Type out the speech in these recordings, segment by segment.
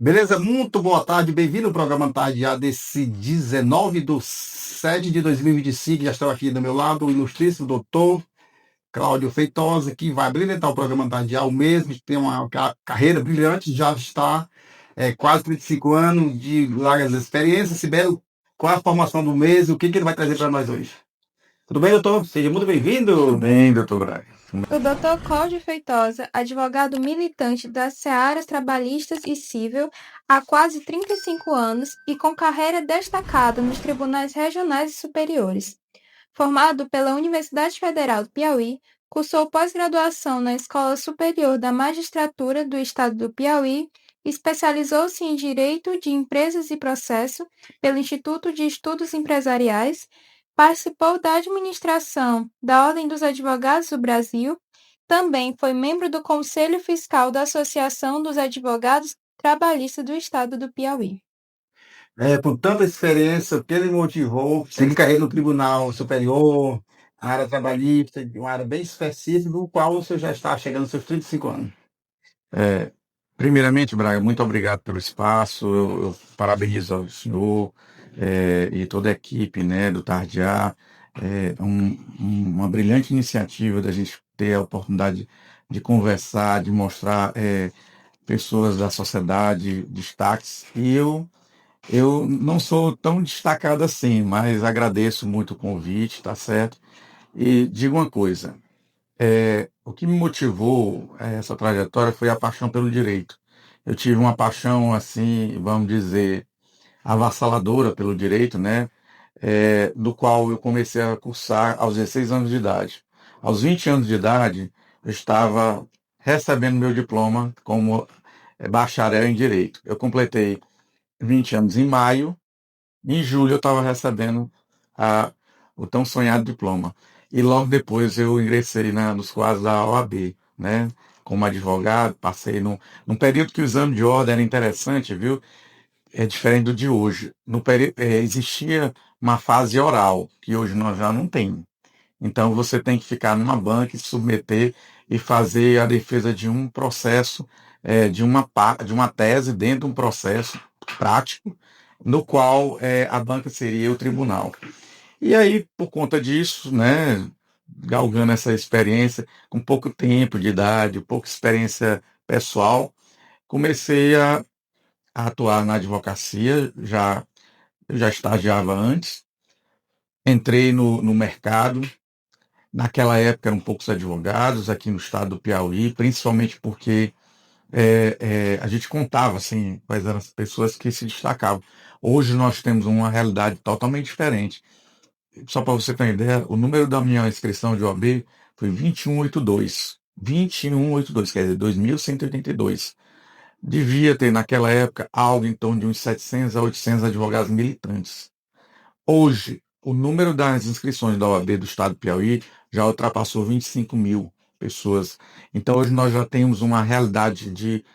Beleza? Muito boa tarde, bem-vindo ao programa Tarde A desse 19/7 de 2025. Já estou aqui do meu lado, o ilustríssimo doutor Cláudio Feitosa, que vai brilhantar o programa Tarde A, o mesmo, que tem uma carreira brilhante, já está quase 35 anos de largas experiências. Sibeli, qual é a formação do mês e o que ele vai trazer para nós hoje? Tudo bem, doutor? Seja muito Tudo bem-vindo. bem, doutor Braga. O Dr. Cláudio Feitosa, advogado militante das searas trabalhistas e civil há quase 35 anos e com carreira destacada nos tribunais regionais e superiores. Formado pela Universidade Federal do Piauí, cursou pós-graduação na Escola Superior da Magistratura do Estado do Piauí, especializou-se em Direito de Empresas e Processo pelo Instituto de Estudos Empresariais, participou da administração da Ordem dos Advogados do Brasil, também foi membro do Conselho Fiscal da Associação dos Advogados Trabalhistas do Estado do Piauí. Por tanta experiência, o que ele motivou, seguir carreira no Tribunal Superior, a área trabalhista, de uma área bem específica, no qual você já está chegando aos seus 35 anos. É, Primeiramente, Braga, muito obrigado pelo espaço. Eu parabenizo ao senhor e toda a equipe, né, do Tardear. Uma brilhante iniciativa da gente ter a oportunidade de conversar, de mostrar pessoas da sociedade, destaques. Eu não sou tão destacado assim, mas agradeço muito o convite, tá certo? E digo uma coisa. O que me motivou a essa trajetória foi a paixão pelo direito. Eu tive uma paixão, assim, vamos dizer, avassaladora pelo direito, né? Do qual eu comecei a cursar aos 16 anos de idade. Aos 20 anos de idade, eu estava recebendo meu diploma como bacharel em direito. Eu completei 20 anos em maio, em julho eu estava recebendo a- o tão sonhado diploma. E logo depois eu ingressei nos quadros da OAB, né? Como advogado, passei num período que o exame de ordem era interessante, viu? É diferente do de hoje. Existia uma fase oral, que hoje nós já não tem. Então você tem que ficar numa banca e se submeter e fazer a defesa de um processo, de uma tese dentro de um processo prático, no qual a banca seria o tribunal. E aí, por conta disso, né, galgando essa experiência, com pouco tempo de idade, pouca experiência pessoal, comecei a atuar na advocacia, eu já estagiava antes, entrei no mercado. Naquela época eram poucos advogados aqui no estado do Piauí, principalmente porque a gente contava assim, quais eram as pessoas que se destacavam. Hoje nós temos uma realidade totalmente diferente. Só para você ter uma ideia, o número da minha inscrição de OAB foi 2182. 2182, quer dizer, 2182. Devia ter naquela época algo em torno de uns 700 a 800 advogados militantes. Hoje, o número das inscrições da OAB do Estado do Piauí já ultrapassou 25 mil pessoas. Então, hoje nós já temos uma realidade de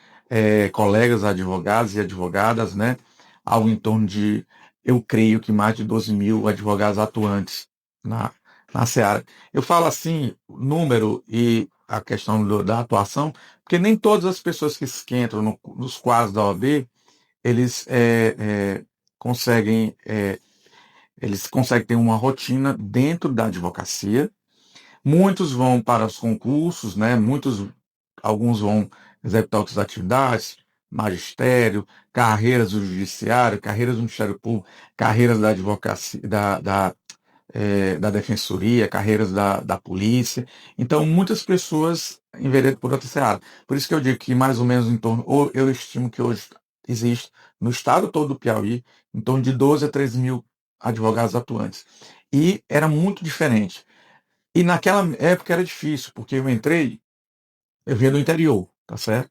colegas advogados e advogadas, né? Algo em torno de, eu creio que mais de 12 mil advogados atuantes na, na seara. Eu falo assim, o número e a questão da atuação, porque nem todas as pessoas que entram nos quadros da OAB, eles conseguem eles conseguem ter uma rotina dentro da advocacia. Muitos vão para os concursos, né? Alguns vão executar outras atividades, magistério, carreiras do judiciário, carreiras do Ministério Público, carreiras da advocacia, da defensoria, carreiras da polícia. Então, muitas pessoas enveredam por outra seara. Por isso que eu digo que mais ou menos em torno, ou eu estimo que hoje existe no estado todo do Piauí, em torno de 12 a 13 mil advogados atuantes. E era muito diferente. E naquela época era difícil, porque eu vinha do interior, tá certo?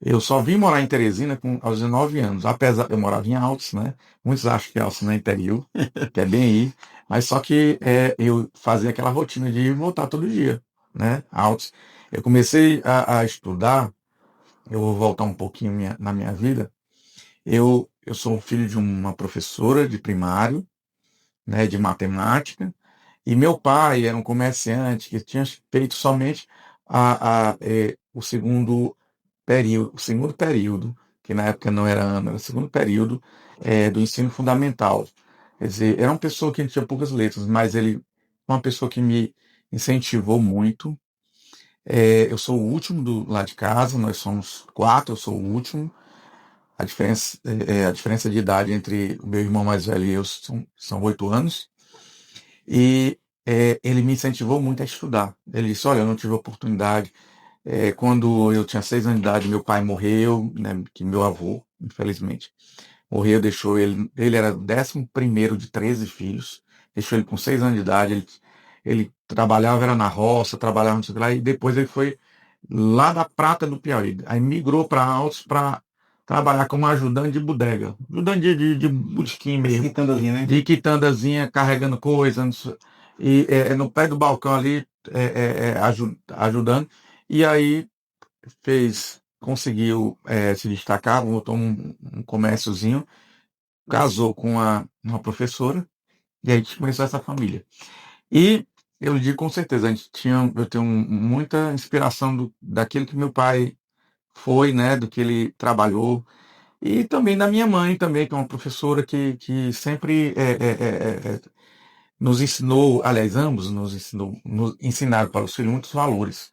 Eu só vim morar em Teresina aos 19 anos, apesar eu morava em Altos, né? Muitos acham que Altos não é interior, que é bem aí, mas só que eu fazia aquela rotina de ir e voltar todo dia, né? Altos. Eu comecei a estudar, eu vou voltar um pouquinho na minha vida. Eu sou filho de uma professora de primário, né, de matemática, e meu pai era um comerciante que tinha feito somente o segundo período que na época não era ano, era segundo período do ensino fundamental. Quer dizer, era uma pessoa que tinha poucas letras, mas ele uma pessoa que me incentivou muito. Eu sou o último lá de casa, nós somos quatro, eu sou o último. A diferença de idade entre o meu irmão mais velho e eu são 8 anos. E ele me incentivou muito a estudar. Ele disse, olha, eu não tive oportunidade. Quando eu tinha 6 anos de idade, meu pai morreu, né, que meu avô, infelizmente, morreu, deixou ele. Ele era o 11º de 13 filhos, deixou ele com 6 anos de idade. Ele trabalhava, era na roça, trabalhava no sei lá, e depois ele foi lá da Prata do Piauí. Aí migrou para Altos para trabalhar como ajudante de bodega, ajudante de botequim mesmo, Quitandazinha, né? de quitandazinha, carregando coisas, e no pé do balcão ali, ajudando. E aí conseguiu se destacar, montou um comérciozinho, casou com uma professora, e aí a gente começou essa família. E eu lhe digo com certeza, eu tenho muita inspiração daquilo que meu pai foi, né, do que ele trabalhou, e também da minha mãe também, que é uma professora que sempre nos ensinou, aliás, ambos nos ensinaram para os filhos muitos valores,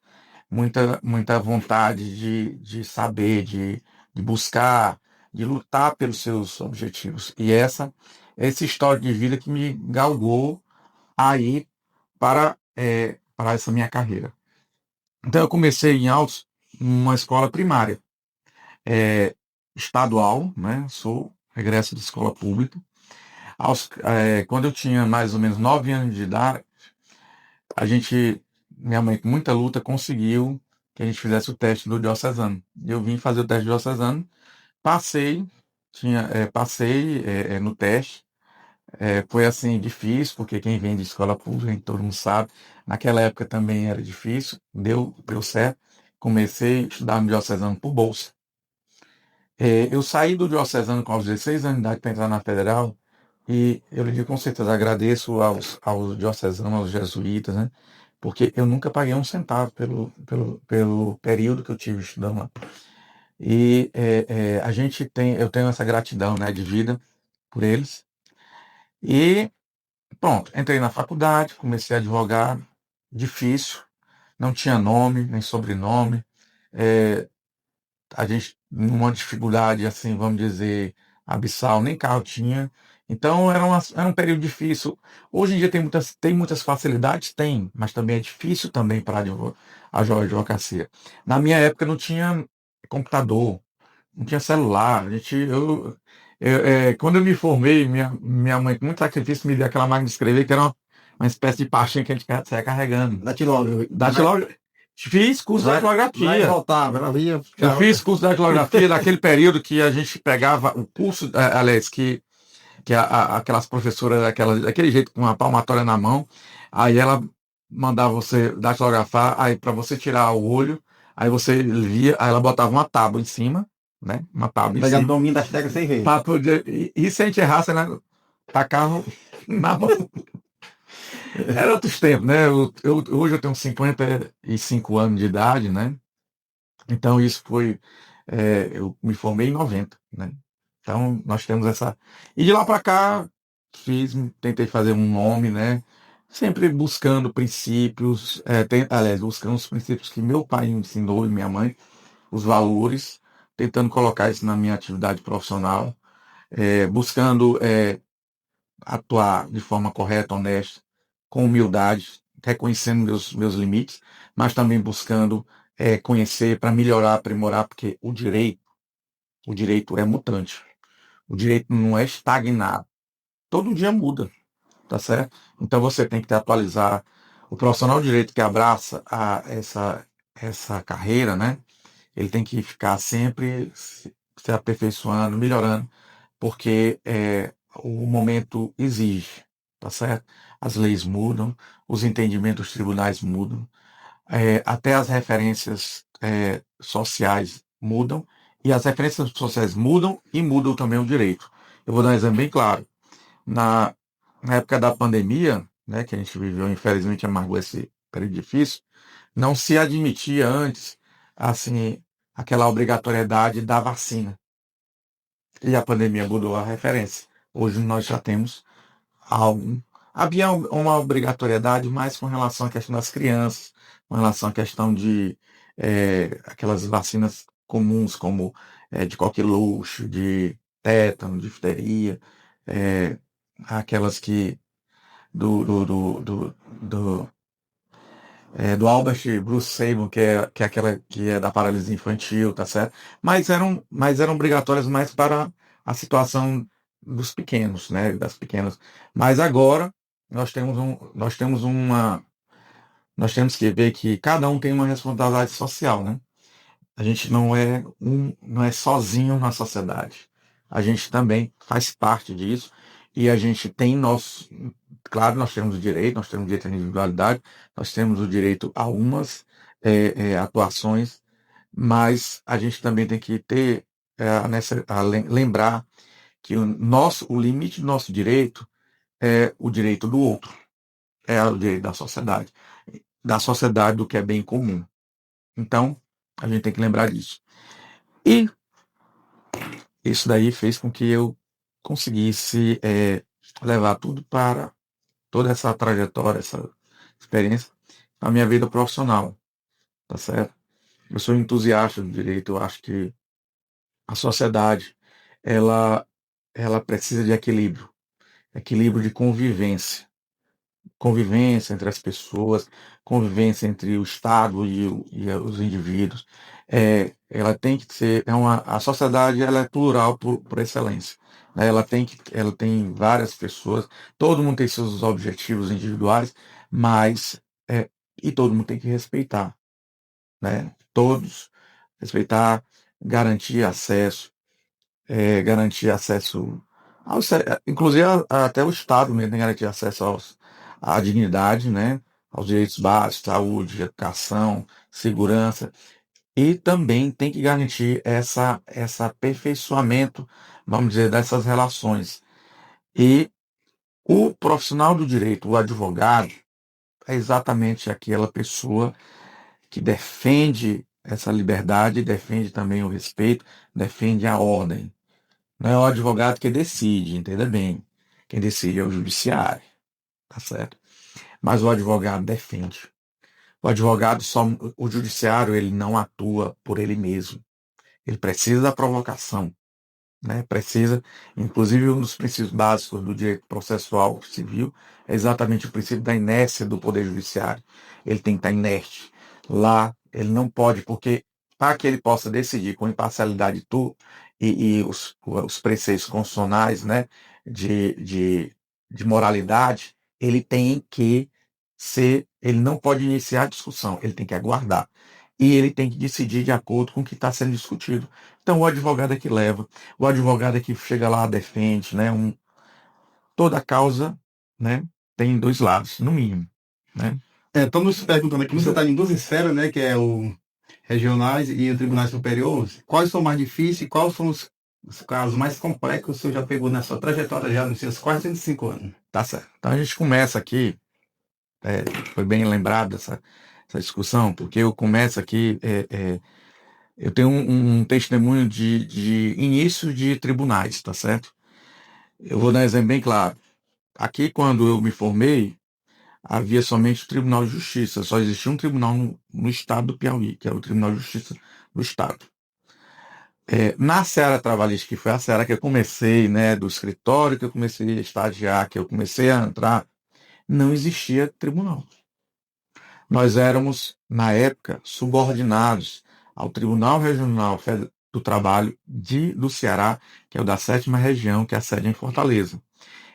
muita vontade de saber, de buscar, de lutar pelos seus objetivos. E essa história de vida que me galgou aí para essa minha carreira. Então eu comecei em Altos, numa escola primária, é, estadual, né? Sou regresso de escola pública. Quando eu tinha mais ou menos 9 anos de idade, minha mãe com muita luta conseguiu que a gente fizesse o teste do diocesano. Eu vim fazer o teste do diocesano, passei, passei no teste. Foi assim difícil, porque quem vem de escola pública, todo mundo sabe, naquela época também era difícil, deu certo. Comecei a estudar no diocesano por bolsa. Eu saí do diocesano com os 16 anos de idade para entrar na federal, e eu lhe digo com certeza, agradeço aos diocesanos, aos jesuítas, né? Porque eu nunca paguei um centavo pelo período que eu tive estudando lá. E eu tenho essa gratidão, né, de vida por eles. E pronto, entrei na faculdade, comecei a advogar, difícil, não tinha nome, nem sobrenome, a gente numa dificuldade, assim, vamos dizer, abissal, nem carro tinha. Então era um período difícil. Hoje em dia tem muitas facilidades? Tem, mas também é difícil também para a advocacia. Na minha época não tinha computador, não tinha celular. Quando eu me formei, minha mãe, com muito sacrifício, me deu aquela máquina de escrever, que era uma espécie de pastinha que a gente saia carregando. Datilógrafo. Datilógrafo. Fiz curso de Vai e datilografia. voltava, ela via. Eu fiz curso de datilografia naquele período que a gente pegava o curso, aliás, que aquelas professoras, daquele jeito, com uma palmatória na mão, aí ela mandava você datilografar, aí para você tirar o olho, aí você via, aí ela botava uma tábua em cima, né? Uma tábua em Pegando o cima. domínio das teclas sem ver. Pra poder, e se a gente errasse, né? Tacava na mão. Era outros tempos, né? Hoje eu tenho 55 anos de idade, né? Então isso foi. Eu me formei em 90, né? Então nós temos essa. E de lá para cá, tentei fazer um nome, né? Sempre buscando princípios, aliás, buscando os princípios que meu pai me ensinou e minha mãe, os valores, tentando colocar isso na minha atividade profissional, buscando atuar de forma correta, honesta, com humildade, reconhecendo meus limites, mas também buscando conhecer para melhorar, aprimorar, porque o direito é mutante. O direito não é estagnado. Todo dia muda, tá certo? Então você tem que te atualizar. O profissional de direito que abraça essa carreira, né? Ele tem que ficar sempre se aperfeiçoando, melhorando, porque o momento exige, tá certo? As leis mudam, os entendimentos dos tribunais mudam, até as referências sociais mudam, e as referências sociais mudam e mudam também o direito. Eu vou dar um exemplo bem claro. Na, na época da pandemia, né, que a gente viveu, infelizmente, amargou esse período difícil, não se admitia antes, assim, aquela obrigatoriedade da vacina. e a pandemia mudou a referência. Hoje nós já temos algo. Havia uma obrigatoriedade mais com relação à questão das crianças, com relação à questão de aquelas vacinas comuns, como de coqueluche, de tétano, difteria, é, aquelas que do do Albert Bruce Sabin, que é aquela que é da paralisia infantil, tá certo? Mas eram obrigatórias mais para a situação dos pequenos, né? Das pequenas. Mas agora nós temos que ver que cada um tem uma responsabilidade social, né? A gente não é sozinho na sociedade. A gente também faz parte disso e a gente tem nosso, claro, nós temos direito à individualidade, nós temos o direito a umas atuações, mas a gente também tem que ter lembrar que o limite do nosso direito é o direito do outro, é o direito da sociedade do que é bem comum. Então, a gente tem que lembrar disso. E isso daí fez com que eu conseguisse levar tudo para toda essa trajetória, essa experiência, na minha vida profissional, tá certo? Eu sou entusiasta do direito, eu acho que a sociedade, ela, ela precisa de equilíbrio de convivência entre as pessoas, convivência entre o Estado e os indivíduos. Ela tem que ser, a sociedade ela é plural por excelência, né? Ela tem várias pessoas, todo mundo tem seus objetivos individuais, mas e todo mundo tem que respeitar, né? Todos respeitar, garantir acesso, garantir acesso inclusive até o Estado mesmo tem que garantir acesso à dignidade, né? Aos direitos básicos, saúde, educação, segurança, e também tem que garantir essa aperfeiçoamento, vamos dizer, dessas relações. E o profissional do direito, o advogado, é exatamente aquela pessoa que defende essa liberdade, defende também o respeito, defende a ordem. Não é o advogado que decide, entenda bem. Quem decide é o judiciário, tá certo? Mas o advogado defende. O advogado o judiciário, ele não atua por ele mesmo. Ele precisa da provocação, né? Precisa, inclusive um dos princípios básicos do direito processual civil é exatamente o princípio da inércia do poder judiciário. Ele tem que estar inerte. Lá, ele não pode, porque para que ele possa decidir com imparcialidade e os preceitos constitucionais, né, de moralidade, ele tem que ele não pode iniciar a discussão, ele tem que aguardar. E ele tem que decidir de acordo com o que está sendo discutido. Então, o advogado é que leva, o advogado é que chega lá, defende, né? Toda causa, né, tem dois lados, no mínimo, né? Estamos nos perguntando aqui, você está em duas esferas, né, que é o regionais e o tribunais superiores. Quais são mais difíceis e quais são os casos mais complexos que o senhor já pegou na sua trajetória já nos seus quase 25 anos? Tá certo. Então a gente começa aqui, foi bem lembrado essa discussão, porque eu começo aqui, eu tenho um testemunho de início de tribunais, tá certo? Eu vou dar um exemplo bem claro. Aqui, quando eu me formei, havia somente o Tribunal de Justiça, só existia um tribunal no estado do Piauí, que é o Tribunal de Justiça do Estado. Na seara trabalhista, que foi a seara que eu comecei, né, do escritório que eu comecei a estagiar, que eu comecei a entrar, não existia tribunal. Nós éramos, na época, subordinados ao Tribunal Regional do Trabalho do Ceará, que é o da 7ª Região, que é a sede em Fortaleza.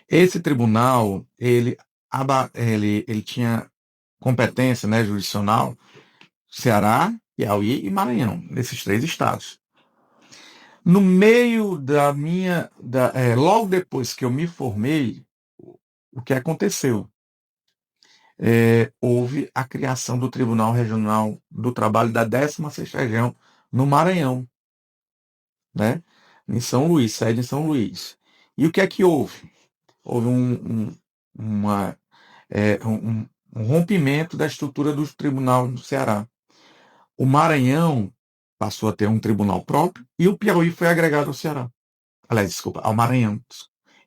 Esse tribunal, ele tinha competência, né, jurisdicional, Ceará, Piauí e Maranhão, nesses 3 estados. No meio logo depois que eu me formei, o que aconteceu? Houve a criação do Tribunal Regional do Trabalho da 16ª Região, no Maranhão, né? Em São Luís, sede em São Luís. E o que é que houve? Houve um rompimento da estrutura do Tribunal do Ceará. O Maranhão passou a ter um tribunal próprio e o Piauí foi agregado ao Ceará. Aliás, desculpa, ao Maranhão.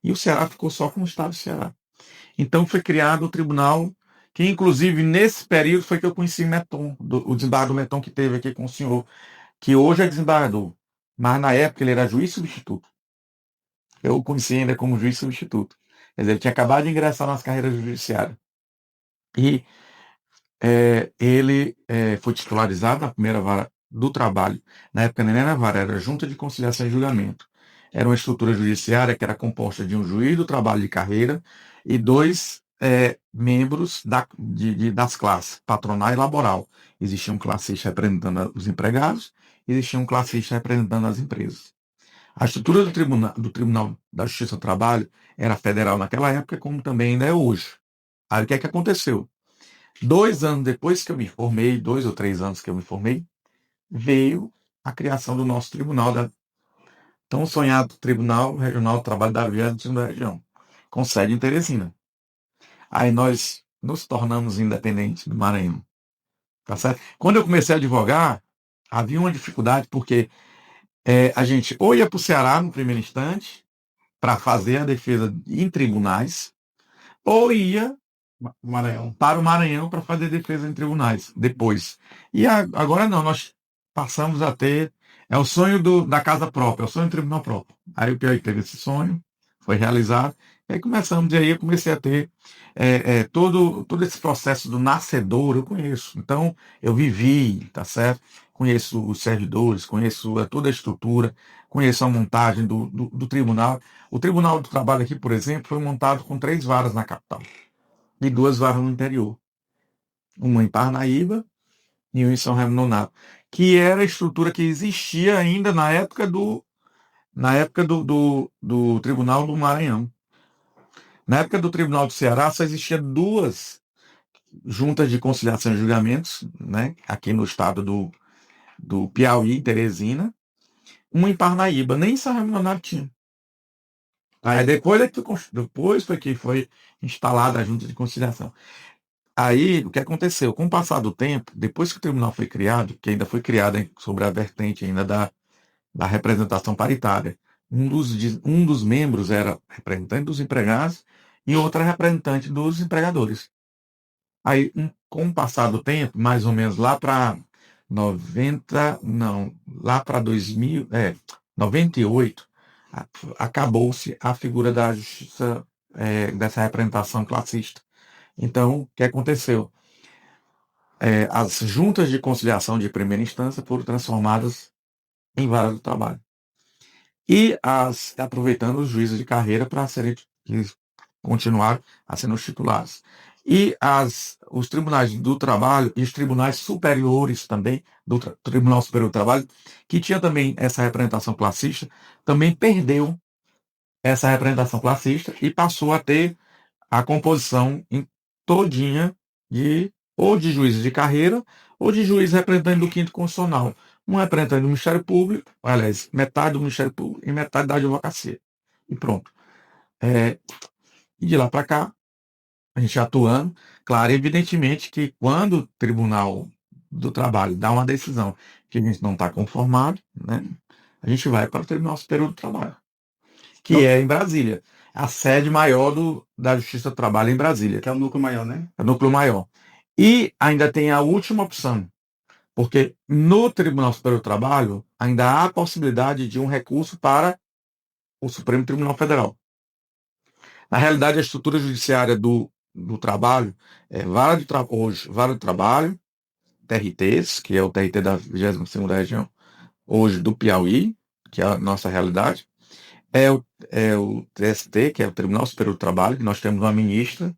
E o Ceará ficou só com o estado do Ceará. Então foi criado o tribunal, que inclusive nesse período foi que eu conheci Meton, o desembargador Meton que teve aqui com o senhor, que hoje é desembargador, mas na época ele era juiz substituto. Eu o conheci ainda como juiz substituto. Quer dizer, ele tinha acabado de ingressar nas carreiras judiciárias. E ele foi titularizado na primeira vara do trabalho. Na época nem era vara, era Junta de Conciliação e Julgamento. Era uma estrutura judiciária que era composta de um juiz do trabalho de carreira e dois membros das classes, patronal e laboral. Existia um classista representando os empregados, existia um classista representando as empresas. A estrutura do Tribunal da Justiça do Trabalho era federal naquela época, como também ainda é hoje. Aí o que é que aconteceu? 2 anos depois que eu me formei, 2 ou 3 anos que eu me formei, veio a criação do nosso tribunal, da tão sonhado Tribunal Regional do Trabalho da 22ª Região, com sede em Teresina. Aí nós nos tornamos independentes do Maranhão. Tá certo? Quando eu comecei a advogar, havia uma dificuldade, porque a gente ou ia para o Ceará no primeiro instante, para fazer a defesa em tribunais, ou ia Maranhão. para o Maranhão para fazer defesa em tribunais depois. E agora não, nós passamos a ter. É o sonho da casa própria, é o sonho do tribunal próprio. Aí o Piauí teve esse sonho, foi realizado, e aí começamos, e aí eu comecei a ter todo esse processo do nascedor, eu conheço. Então, eu vivi, tá certo? Conheço os servidores, conheço toda a estrutura, conheço a montagem do tribunal. O Tribunal do Trabalho aqui, por exemplo, foi montado com 3 varas na capital e 2 varas no interior. Uma em Parnaíba e uma em São Remo Nonato, que era a estrutura que existia ainda na época do Tribunal do Maranhão. Na época do Tribunal do Ceará só existia 2 juntas de conciliação e julgamentos, né, aqui no estado do Piauí, Teresina, uma em Parnaíba, nem em São Remo Nonato tinha. Aí depois foi que foi instalada a junta de conciliação. Aí, o que aconteceu? Com o passar do tempo, depois que o tribunal foi criado, que ainda foi criado sobre a vertente ainda da representação paritária, um dos membros era representante dos empregados e outro era representante dos empregadores. Aí, com o passar do tempo, mais ou menos lá para 90, não, lá para 2000, 98, acabou-se a figura da justiça, dessa representação classista. Então, o que aconteceu? As juntas de conciliação de primeira instância foram transformadas em vara do trabalho. E aproveitando os juízes de carreira para continuar a ser os titulares. E os tribunais do trabalho e os tribunais superiores também, do Tribunal Superior do Trabalho, que tinha também essa representação classista, também perdeu essa representação classista e passou a ter a composição todinha ou de juízes de carreira ou de juízes representantes do quinto constitucional. Um representante do Ministério Público, aliás, metade do Ministério Público e metade da advocacia. E pronto. E de lá para cá, a gente atuando, claro, evidentemente que quando o Tribunal do Trabalho dá uma decisão que a gente não está conformado, né, a gente vai para o Tribunal Superior do Trabalho, que é em Brasília. A sede maior da Justiça do Trabalho é em Brasília. Que é o núcleo maior, né? É o núcleo maior. E ainda tem a última opção, porque no Tribunal Superior do Trabalho ainda há a possibilidade de um recurso para o Supremo Tribunal Federal. Na realidade, a estrutura judiciária do trabalho é hoje, vara do trabalho, TRTs, que é o TRT da 22ª Região, hoje do Piauí, que é a nossa realidade, é o TST, que é o Tribunal Superior do Trabalho, que nós temos uma ministra,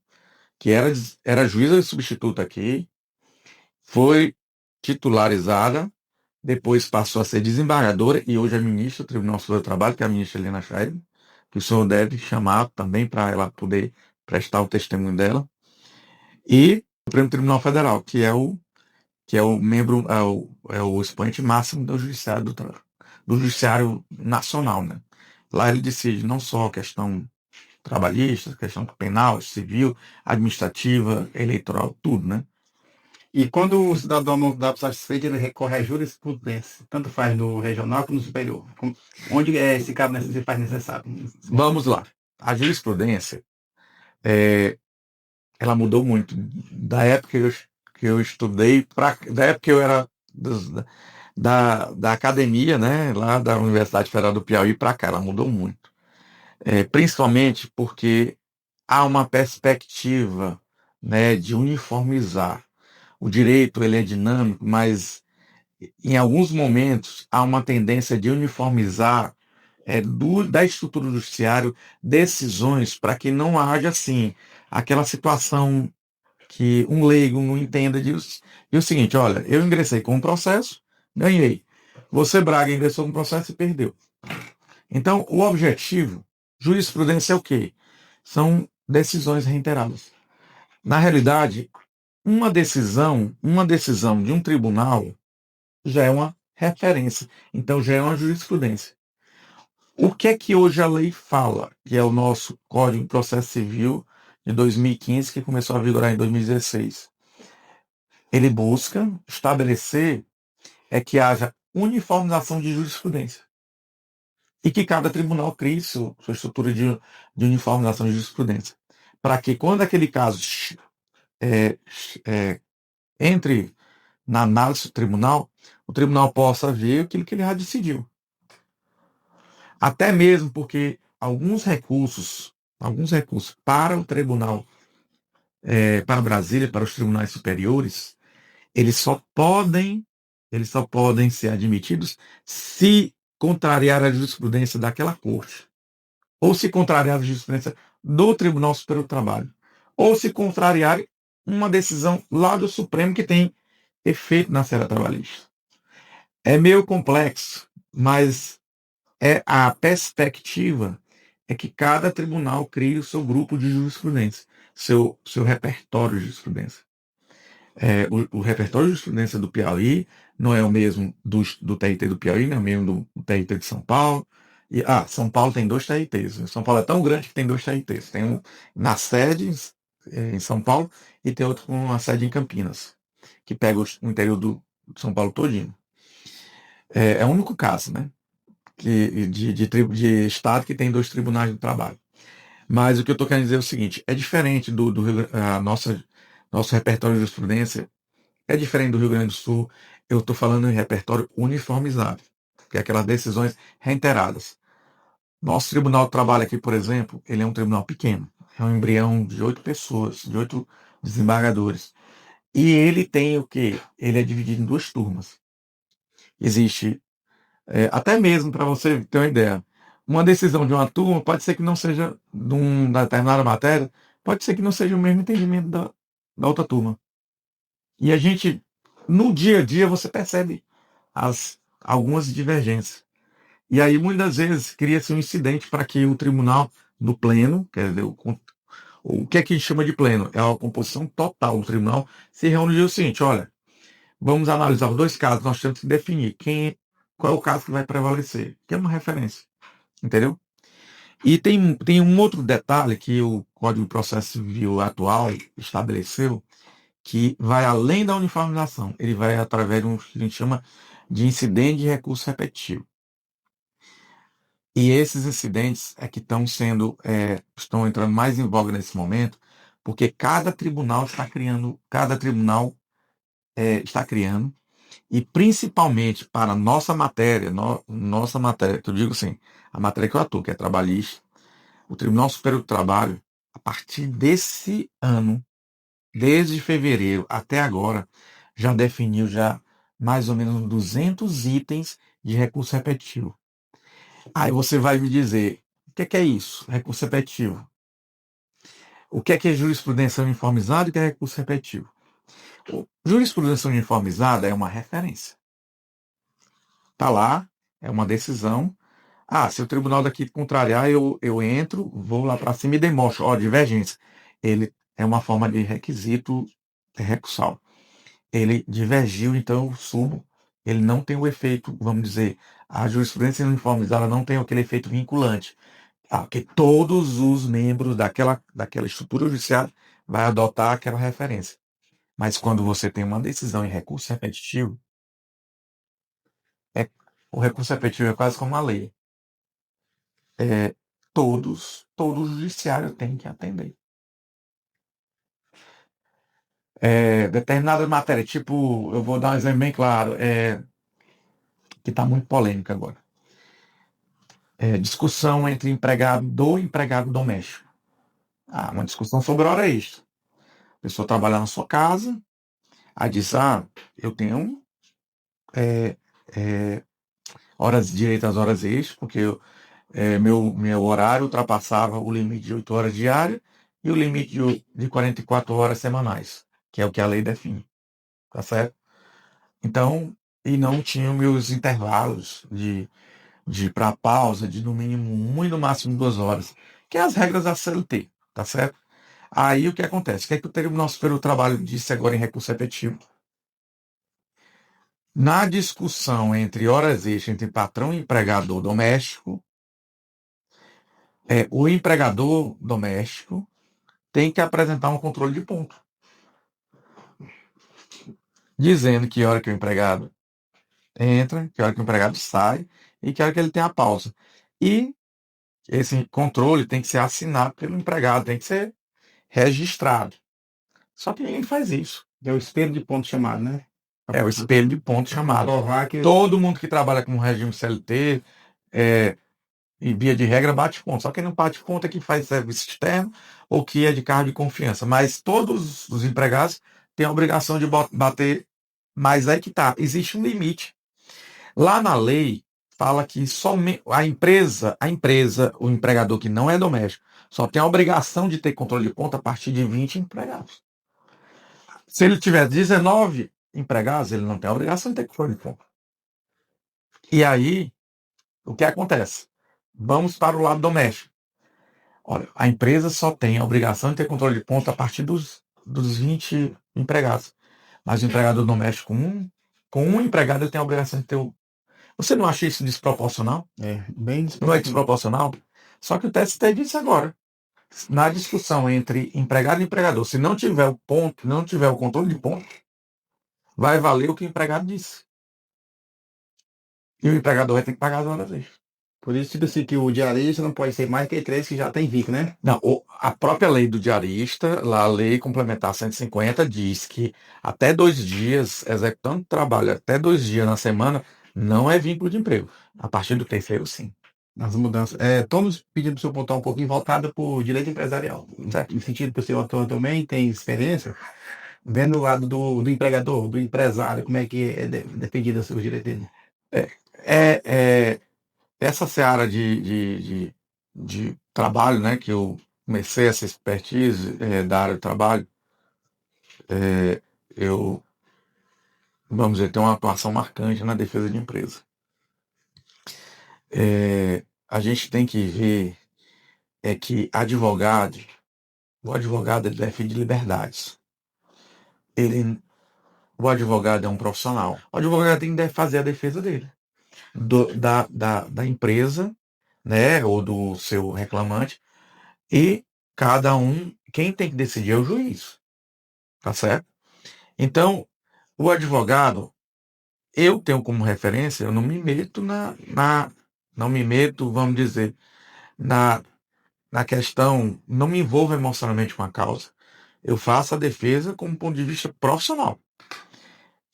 que era juíza substituta aqui, foi titularizada, depois passou a ser desembargadora e hoje é ministra do Tribunal Superior do Trabalho, que é a ministra Helena Schreiber, que o senhor deve chamar também para ela poder prestar o testemunho dela. E o Supremo Tribunal Federal, que é o membro, o expoente máximo do judiciário nacional, né? Lá ele decide não só a questão trabalhista, questão penal, civil, administrativa, eleitoral, tudo, né? E quando o cidadão não dá por satisfeito, ele recorre à jurisprudência, tanto faz no regional como no superior. Onde esse caso se faz necessário. Vamos lá. A jurisprudência, é, ela mudou muito. Da época que eu estudei, da época que eu era da academia, né, lá da Universidade Federal do Piauí para cá, ela mudou muito. Principalmente porque há uma perspectiva, né, de uniformizar. O direito ele é dinâmico, mas em alguns momentos há uma tendência de uniformizar da estrutura do judiciário decisões para que não haja assim aquela situação que um leigo não entenda de o seguinte, olha, eu ingressei com um processo, ganhei. Você, Braga, ingressou com um processo e perdeu. Então, o objetivo, jurisprudência é o quê? São decisões reiteradas. Na realidade, uma decisão de um tribunal já é uma referência. Então, já é uma jurisprudência. O que é que hoje a lei fala, que é o nosso Código de Processo Civil de 2015, que começou a vigorar em 2016? Ele busca estabelecer que haja uniformização de jurisprudência e que cada tribunal crie sua estrutura de uniformização de jurisprudência, para que quando aquele caso é, é, entre na análise do tribunal, o tribunal possa ver aquilo que ele já decidiu. Até mesmo porque alguns recursos para o tribunal, para Brasília, para os tribunais superiores, eles só podem ser admitidos se contrariar a jurisprudência daquela corte, ou se contrariar a jurisprudência do Tribunal Superior do Trabalho, ou se contrariar uma decisão lá do Supremo que tem efeito na esfera trabalhista. É meio complexo, mas a perspectiva é que cada tribunal crie o seu grupo de jurisprudência, seu repertório de jurisprudência. O repertório de jurisprudência do Piauí não é o mesmo do TRT do Piauí, não é o mesmo do TRT de São Paulo. São Paulo tem 2 TRTs. São Paulo é tão grande que tem 2 TRTs. Tem um na sede, em São Paulo, e tem outro com uma sede em Campinas, que pega o interior de São Paulo todinho. É o único caso, né? De estado que tem 2 tribunais do trabalho. Mas o que eu estou querendo dizer é o seguinte: é diferente nosso repertório de jurisprudência, é diferente do Rio Grande do Sul. Eu estou falando em repertório uniformizado, que é aquelas decisões reiteradas. Nosso Tribunal do Trabalho aqui, por exemplo, ele é um tribunal pequeno. É um embrião de 8 pessoas, de 8 desembargadores. E ele tem o quê? Ele é dividido em 2 turmas. Existe, até mesmo para você ter uma ideia, uma decisão de uma turma pode ser que não seja de uma determinada matéria, pode ser que não seja o mesmo entendimento da outra turma. E a gente, no dia a dia, você percebe algumas divergências. E aí, muitas vezes, cria-se um incidente para que o tribunal do pleno, quer dizer, o que é que a gente chama de pleno? É a composição total do tribunal, se reúne e diz o seguinte: olha, vamos analisar os 2 casos, nós temos que definir qual é o caso que vai prevalecer, que é uma referência. Entendeu? E tem um outro detalhe que o Código de Processo Civil atual estabeleceu, que vai além da uniformização. Ele vai através de um que a gente chama de incidente de recurso repetitivo. E esses incidentes é que estão entrando mais em voga nesse momento, porque cada tribunal está criando, e principalmente para nossa matéria, que eu digo assim, a matéria que eu atuo, que é trabalhista, o Tribunal Superior do Trabalho, a partir desse ano, desde fevereiro até agora, já definiu mais ou menos 200 itens de recurso repetitivo. Aí você vai me dizer, o que é isso, recurso repetitivo? O que é jurisprudência uniformizada e o que é recurso repetitivo? Jurisprudência uniformizada é uma referência. Está lá, é uma decisão. Se o tribunal daqui contrariar, eu entro, vou lá para cima e demonstro. Divergência. Ele é uma forma de requisito recursal. Ele divergiu, então eu subo. Ele não tem o efeito, vamos dizer, a jurisprudência uniformizada não tem aquele efeito vinculante. Que todos os membros daquela estrutura judiciária vai adotar aquela referência. Mas quando você tem uma decisão em recurso repetitivo, o recurso repetitivo é quase como uma lei. Todo judiciário tem que atender. Determinada matéria, tipo, eu vou dar um exemplo bem claro, que está muito polêmica agora. Discussão entre empregado e empregado doméstico. Uma discussão sobre hora extra. A pessoa trabalha na sua casa, aí diz, eu tenho direito às horas extras, porque meu horário ultrapassava o limite de 8 horas diárias e o limite de 44 horas semanais, que é o que a lei define. Tá certo? Então, e não tinha meus intervalos de para pausa de no mínimo 1 e no máximo 2 horas, que é as regras da CLT, tá certo? Aí o que acontece? O que é que o Tribunal Superior do Trabalho disse agora em recurso repetitivo? Na discussão entre horas extras entre patrão e empregador doméstico, o empregador doméstico tem que apresentar um controle de ponto, dizendo que hora que o empregado entra, que hora que o empregado sai e que hora que ele tem a pausa. E esse controle tem que ser assinado pelo empregado, tem que ser registrado. Só que ninguém faz isso. É o espelho de ponto chamado, né? É o espelho de ponto chamado. Provar que Todo mundo que trabalha com regime CLT, em via de regra, bate ponto. Só quem não bate ponto é que faz serviço externo ou que é de cargo de confiança. Mas todos os empregados têm a obrigação de bater. Mas aí que tá, existe um limite. Lá na lei, fala que somente a empresa, o empregador que não é doméstico, só tem a obrigação de ter controle de ponto a partir de 20 empregados. Se ele tiver 19 empregados, ele não tem a obrigação de ter controle de ponto. E aí, o que acontece? Vamos para o lado doméstico. Olha, a empresa só tem a obrigação de ter controle de ponto a partir dos 20 empregados. Mas o empregador doméstico, com um empregado, ele tem a obrigação de ter o. Você não acha isso desproporcional? bem Não é desproporcional? Só que o TST disse agora, na discussão entre empregado e empregador, se não tiver o ponto, não tiver o controle de ponto, vai valer o que o empregado disse. E o empregador vai ter que pagar as horas extras. Por isso, tipo assim, que o diarista não pode ser mais que 3 que já tem VIC, né? Não, a própria lei do diarista, lá a lei complementar 150, diz que até 2 dias, executando trabalho até 2 dias na semana, não é vínculo de emprego. A partir do terceiro, sim. Nas mudanças. Estamos pedindo para o senhor pontuar um pouquinho voltado para o direito empresarial. Certo. No sentido que o senhor também tem experiência, vendo o lado do empregador, do empresário, como é que é defendido o direito dele. Essa seara de trabalho, né, que eu comecei essa expertise da área de trabalho, eu, vamos dizer, tenho uma atuação marcante na defesa de empresa. A gente tem que ver que o advogado ele defende liberdades. O advogado é um profissional. O advogado tem que fazer a defesa dele, da empresa, né, ou do seu reclamante, e cada um, quem tem que decidir é o juiz, tá certo? Então, o advogado, eu tenho como referência, eu não me meto não me meto, vamos dizer, na questão, não me envolvo emocionalmente com a causa. Eu faço a defesa como ponto de vista profissional.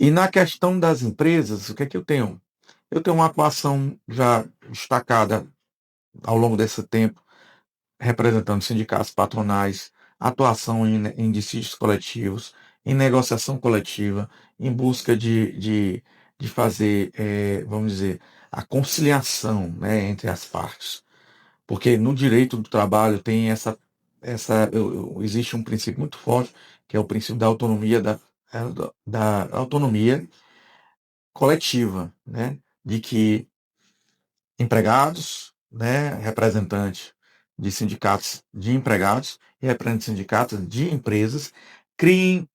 E na questão das empresas, o que é que eu tenho? Eu tenho uma atuação já destacada ao longo desse tempo, representando sindicatos patronais, atuação em dissídios coletivos, em negociação coletiva, em busca de fazer, vamos dizer, a conciliação, né, entre as partes. Porque no direito do trabalho tem existe um princípio muito forte, que é o princípio da autonomia, da autonomia coletiva, né, de que empregados, né, representantes de sindicatos de empregados e representantes de sindicatos de empresas criem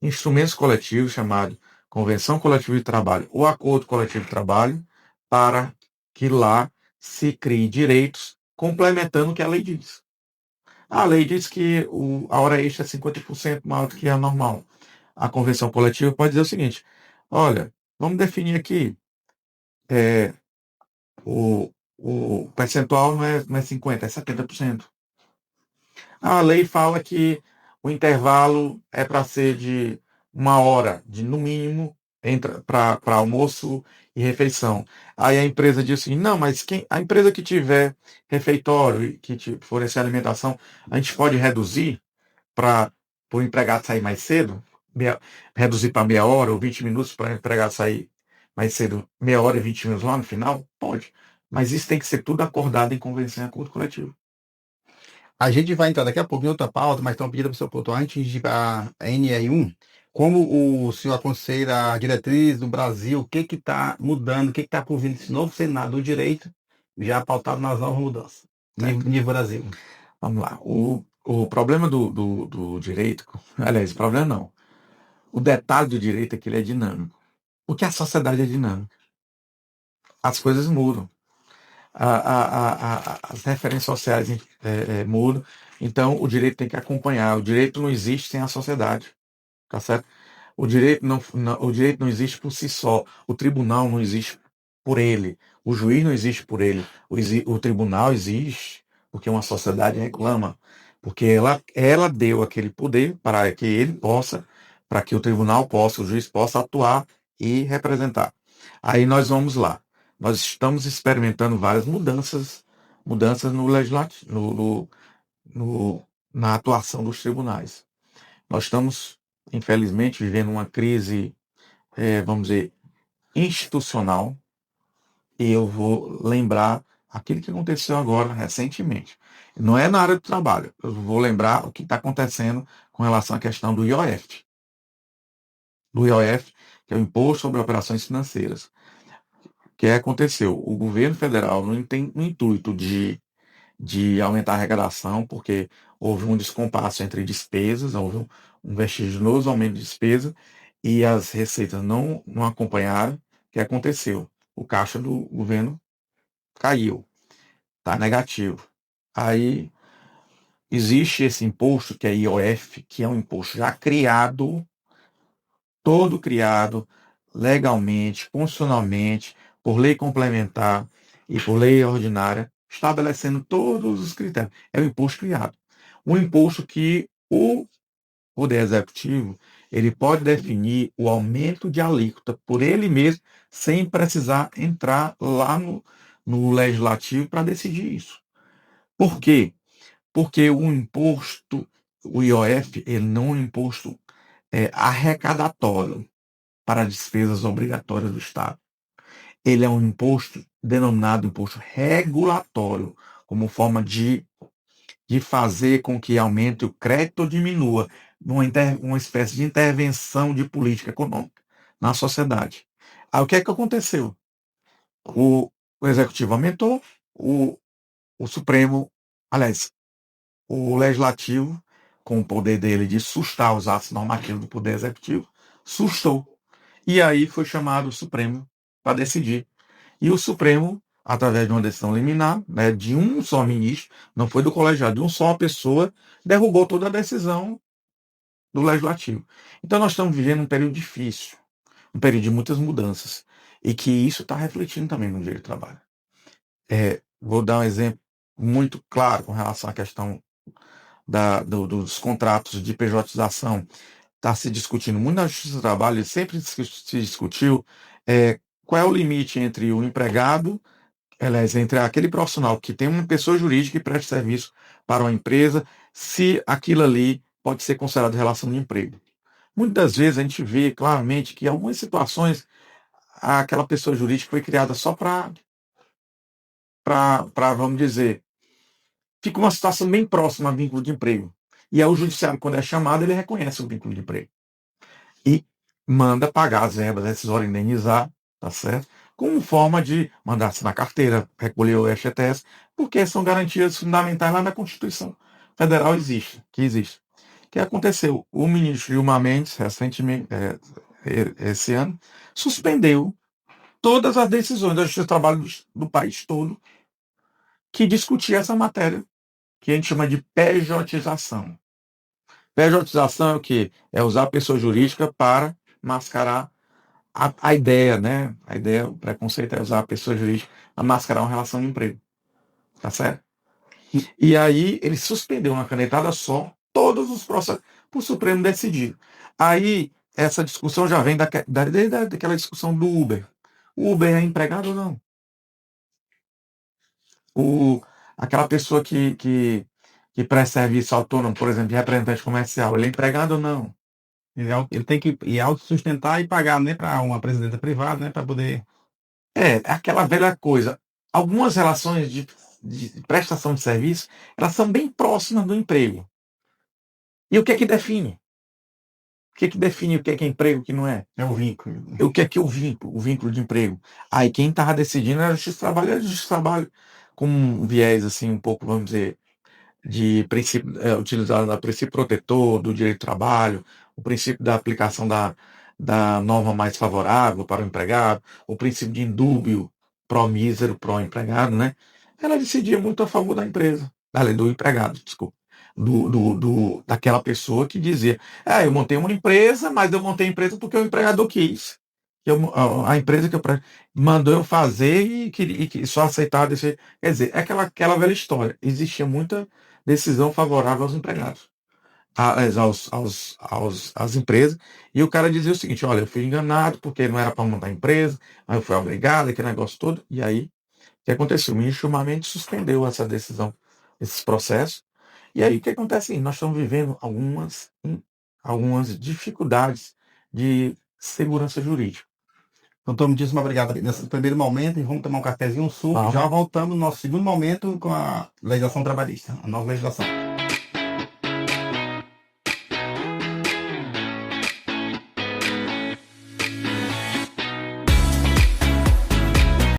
instrumentos coletivos chamados Convenção Coletiva de Trabalho ou Acordo Coletivo de Trabalho para que lá se criem direitos complementando o que a lei diz. A lei diz que a hora extra é 50% maior do que a normal. a convenção coletiva pode dizer o seguinte: olha, vamos definir aqui, é, o percentual não é 50%, é 70%. A lei fala que o intervalo é para ser de 1 hora, de no mínimo, para almoço e refeição. Aí a empresa diz assim, não, mas a empresa que tiver refeitório e que fornecer alimentação, a gente pode reduzir para o empregado sair mais cedo, reduzir para meia hora ou 20 minutos para o empregado sair mais cedo, meia hora e 20 minutos lá no final? Pode. Mas isso tem que ser tudo acordado em convenção e acordo coletivo. A gente vai entrar daqui a pouco em outra pauta, mas estão pedindo para o senhor pontuar antes de ir para a NR1, como o senhor aconselha a diretriz do Brasil, o que está mudando, o que está por vir desse novo Senado do Direito, já pautado nas novas mudanças, nível Brasil. Vamos lá. O problema do direito, aliás, o problema não. O detalhe do direito é que ele é dinâmico. Porque a sociedade é dinâmica. As coisas mudam. As referências sociais mudam. Então, o direito tem que acompanhar. O direito não existe sem a sociedade. Tá certo? O direito não existe por si só. O tribunal não existe por ele. O juiz não existe por ele. O tribunal existe porque uma sociedade reclama. Porque ela deu aquele poder para que ele possa, para que o tribunal possa, o juiz possa atuar e representar. Aí nós vamos lá. Nós estamos experimentando várias mudanças no legislativo, na atuação dos tribunais. Nós estamos, infelizmente, vivendo uma crise, vamos dizer, institucional, e eu vou lembrar aquilo que aconteceu agora, recentemente. Não é na área do trabalho, eu vou lembrar o que está acontecendo com relação à questão do IOF. Do IOF, que é o Imposto sobre Operações Financeiras. O que aconteceu? O governo federal, no intuito de aumentar a arrecadação, porque houve um descompasso entre despesas, houve um vertiginoso aumento de despesa e as receitas não acompanharam. O que aconteceu? O caixa do governo caiu, está negativo. Aí existe esse imposto que é IOF, que é um imposto já criado, todo criado legalmente, constitucionalmente, por lei complementar e por lei ordinária, estabelecendo todos os critérios. É um imposto criado. Um imposto que o Poder Executivo ele pode definir o aumento de alíquota por ele mesmo, sem precisar entrar lá no Legislativo para decidir isso. Por quê? Porque o imposto, o IOF, ele não é um imposto arrecadatório para despesas obrigatórias do Estado. Ele é um imposto denominado imposto regulatório, como forma de fazer com que aumente o crédito ou diminua, uma espécie de intervenção de política econômica na sociedade. Aí o que é que aconteceu? O Executivo aumentou, o Supremo, aliás, o Legislativo, com o poder dele de sustar os atos normativos do Poder Executivo, sustou. E aí foi chamado o Supremo para decidir. E o Supremo, através de uma decisão liminar, né, de um só ministro, não foi do colegiado, de uma só pessoa, derrubou toda a decisão do Legislativo. Então nós estamos vivendo um período difícil, um período de muitas mudanças, e que isso está refletindo também no direito do trabalho. Vou dar um exemplo muito claro com relação à questão dos contratos de pejotização. Está se discutindo muito na Justiça do Trabalho, e sempre se discutiu qual é o limite entre o empregado, aliás, entre aquele profissional que tem uma pessoa jurídica e presta serviço para uma empresa, se aquilo ali pode ser considerado relação de emprego. Muitas vezes a gente vê claramente que em algumas situações aquela pessoa jurídica foi criada só para, vamos dizer, fica uma situação bem próxima a vínculo de emprego. E aí o judiciário, quando é chamado, ele reconhece o vínculo de emprego. E manda pagar as verbas rescisórias, indenizar, tá certo? Como forma de mandar assinar carteira, recolher o FGTS, porque são garantias fundamentais lá na Constituição Federal que existe. O que aconteceu? O ministro Gilmar Mendes, recentemente, esse ano, suspendeu todas as decisões da Justiça do Trabalho do país todo que discutia essa matéria, que a gente chama de pejotização. Pejotização é o quê? É usar a pessoa jurídica para mascarar a ideia, né? A ideia, o preconceito é usar a pessoa jurídica para mascarar uma relação de emprego. Tá certo? E aí ele suspendeu uma canetada só todos os processos para o Supremo decidir. Aí essa discussão já vem desde daquela discussão do Uber. O Uber é empregado ou não? Aquela pessoa que presta serviço autônomo, por exemplo, de representante comercial, ele é empregado ou não? Ele tem que ir autossustentar e pagar, né, para uma presidenta privada, né, para poder. É aquela velha coisa. Algumas relações de prestação de serviço, elas são bem próximas do emprego. E o que é que define? O que é que define o que é emprego e o que não é? É o vínculo. O que é o vínculo? O vínculo de emprego. Aí quem estava decidindo era a Justiça do Trabalho, era a Justiça do Trabalho com um viés assim, um pouco, vamos dizer, de princípio, utilizado o princípio protetor do direito do trabalho, o princípio da aplicação da norma mais favorável para o empregado, o princípio de indúbio pró-mísero, pró-empregado, né? Ela decidia muito a favor da empresa, além do empregado, desculpa. Daquela pessoa que dizia, eu montei uma empresa, mas eu montei a empresa porque o empregador quis. A empresa que mandou eu fazer e só aceitar desse. Quer dizer, é aquela velha história. Existia muita decisão favorável aos empregados, às empresas, e o cara dizia o seguinte: olha, eu fui enganado porque não era para montar a empresa, aí eu fui obrigado, aquele negócio todo. E aí, o que aconteceu? O ministro Gilmar suspendeu essa decisão, esses processos. E aí, o que acontece? Nós estamos vivendo algumas dificuldades de segurança jurídica. Doutor, muitíssimo obrigado nesse primeiro momento e vamos tomar um cafezinho, um suco. Já voltamos no nosso segundo momento com a legislação trabalhista, a nova legislação.